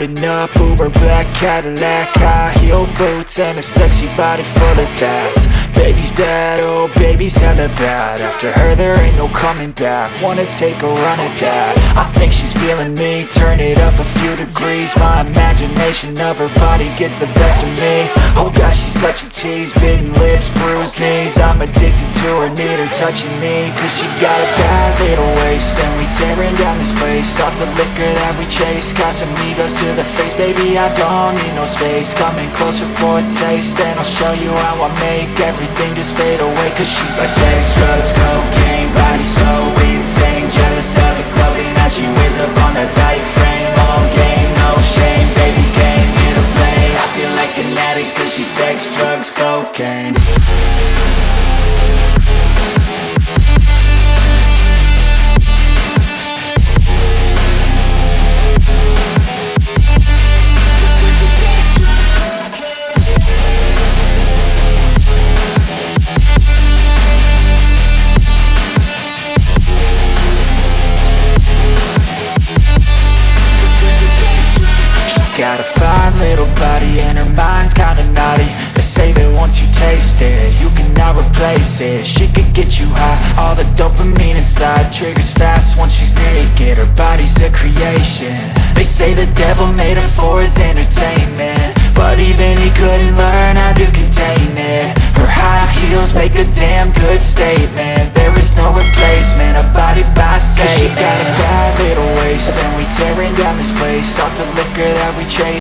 Driving up Uber black Cadillac, high heel boots and a sexy body full of tats. Baby's bad, oh baby's hella bad. After her there ain't no coming back. Wanna take a run at that. I think she's feeling me, turn it up a few degrees. My imagination of her body gets the best of me. Oh gosh, she's such a tease, bitten lips, bruised knees. I'm addicted to her, need her touching me. Cause she got a bad little waist, and we tearing down this place. Off the liquor that we chase, got some egos to the face. Baby, I don't need no space, coming closer for a taste. And I'll show you how I make everything just fade away. Cause she's like sex, drugs, cocaine, body so insane. Jealous of the clothing that she wears up on that tight frame. All game, no shame, baby came here to play. I feel like an addict cause she's sex, drugs, cocaine. Got a fine little body and her mind's kinda naughty. They say that once you taste it, you cannot replace it. She could get you high, all the dopamine inside triggers fast once she's naked. Her body's a creation. They say the devil made her for his entertainment, but even he couldn't learn how to contain it. Her high heels make a damn good statement. There is no replacement, a body by Satan. Cause she got a bad little waist, and we tearing down this place. Off the liquor that we chase.